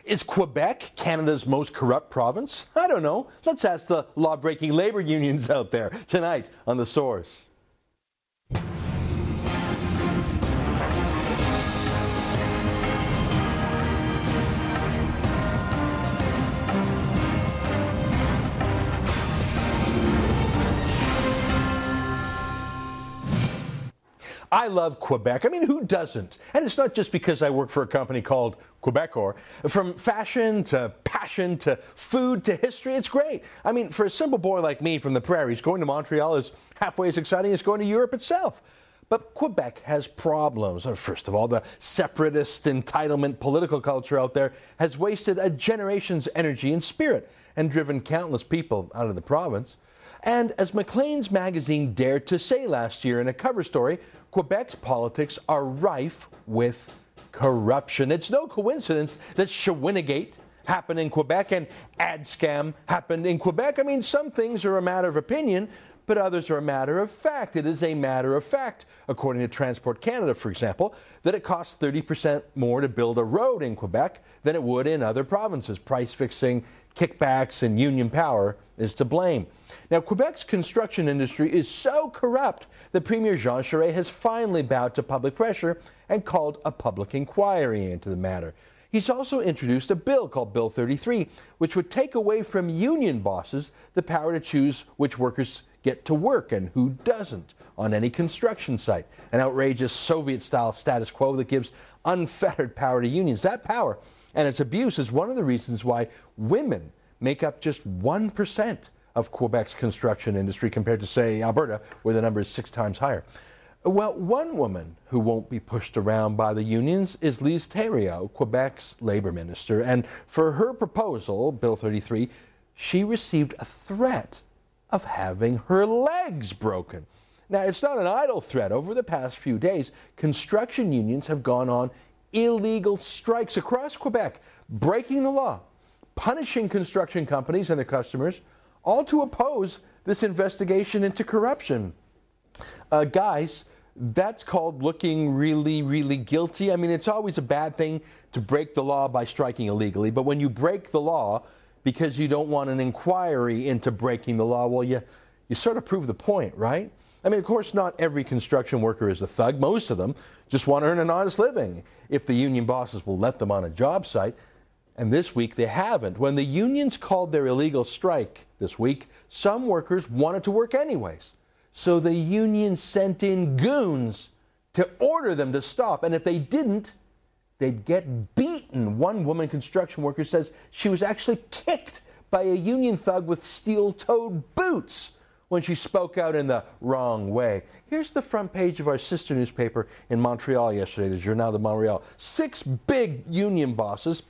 Is Quebec Canada's most corrupt province? I don't know. Let's ask the law-breaking labor unions out there tonight on The Source. I love Quebec. I mean, who doesn't? And it's not just because I work for a company called Quebecor. From fashion to passion to food to history, it's great. I mean, for a simple boy like me from the prairies, going to Montreal is halfway as exciting as going to Europe itself. But Quebec has problems. First of all, the separatist entitlement political culture out there has wasted a generation's energy and spirit and driven countless people out of the province. And as Maclean's magazine dared to say last year in a cover story, Quebec's politics are rife with corruption. It's no coincidence that Shawinigan happened in Quebec and ad scam happened in Quebec. I mean, some things are a matter of opinion, but others are a matter of fact. It is a matter of fact, according to Transport Canada, for example, that it costs 30% more to build a road in Quebec than it would in other provinces. Price fixing, kickbacks, and union power is to blame. Now, Quebec's construction industry is so corrupt that Premier Jean Charest has finally bowed to public pressure and called a public inquiry into the matter. He's also introduced a bill called Bill 33, which would take away from union bosses the power to choose which workers get to work and who doesn't on any construction site. An outrageous Soviet-style status quo that gives unfettered power to unions. That power and its abuse is one of the reasons why women make up just 1% of Quebec's construction industry compared to, say, Alberta, where the number is 6 times higher. Well, one woman who won't be pushed around by the unions is Lise Thériault, Quebec's labor minister. And for her proposal, Bill 33, she received a threat of having her legs broken. Now, it's not an idle threat. Over the past few days, construction unions have gone on illegal strikes across Quebec, breaking the law, punishing construction companies and their customers, all to oppose this investigation into corruption. Guys, that's called looking really, really guilty. I mean, it's always a bad thing to break the law by striking illegally, but when you break the law because you don't want an inquiry into breaking the law, well, you sort of prove the point, right? I mean, of course, not every construction worker is a thug. Most of them just want to earn an honest living if the union bosses will let them on a job site. And this week they haven't. When the unions called their illegal strike this week, some workers wanted to work anyways. So the union sent in goons to order them to stop. And if they didn't, they'd get beaten. One woman construction worker says she was actually kicked by a union thug with steel-toed boots when she spoke out in the wrong way. Here's the front page of our sister newspaper in Montreal yesterday, the Journal de Montréal. 6 big union bosses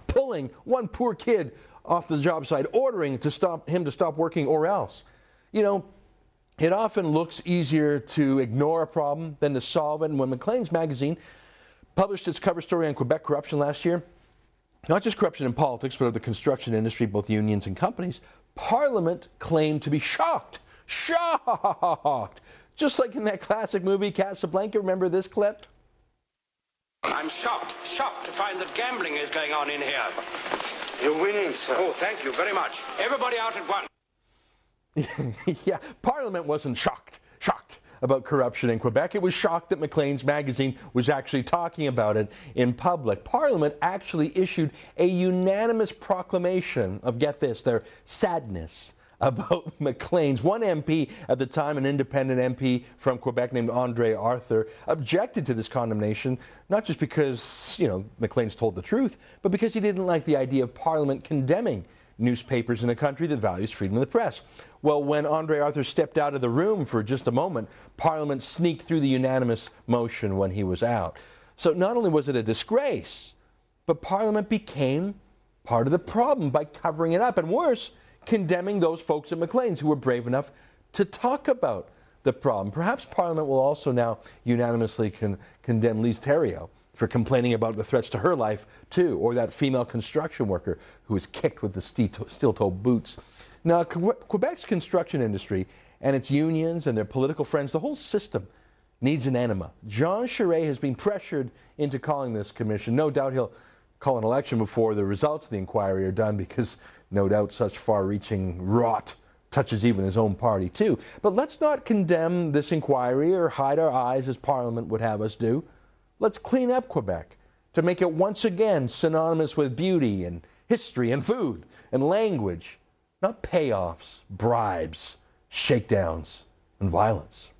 pulling one poor kid off the job site, ordering him to stop working or else. You know, it often looks easier to ignore a problem than to solve it. And when Maclean's magazine published its cover story on Quebec corruption last year, not just corruption in politics, but of the construction industry, both unions and companies, Parliament claimed to be shocked. Shocked! Just like in that classic movie, Casablanca. Remember this clip? I'm shocked to find that gambling is going on in here. You're winning, sir. Oh, thank you very much. Everybody out at once. Yeah, Parliament wasn't shocked about corruption in Quebec. It was shocked that Maclean's magazine was actually talking about it in public. Parliament actually issued a unanimous proclamation of, get this, their sadness about Maclean's. One MP at the time, an independent MP from Quebec named Andre Arthur, objected to this condemnation, not just because, Maclean's told the truth, but because he didn't like the idea of Parliament condemning newspapers in a country that values freedom of the press. Well, when Andre Arthur stepped out of the room for just a moment, Parliament sneaked through the unanimous motion when he was out. So not only was it a disgrace, but Parliament became part of the problem by covering it up, and worse, condemning those folks at Maclean's who were brave enough to talk about the problem. Perhaps Parliament will also now unanimously condemn Lise Thériault for complaining about the threats to her life, too, or that female construction worker who was kicked with the steel-toed boots. Now, Quebec's construction industry and its unions and their political friends, the whole system needs an enema. Jean Charest has been pressured into calling this commission. No doubt he'll call an election before the results of the inquiry are done, because no doubt such far-reaching rot touches even his own party too. But let's not condemn this inquiry or hide our eyes as Parliament would have us do. Let's clean up Quebec to make it once again synonymous with beauty and history and food and language, not payoffs, bribes, shakedowns, and violence.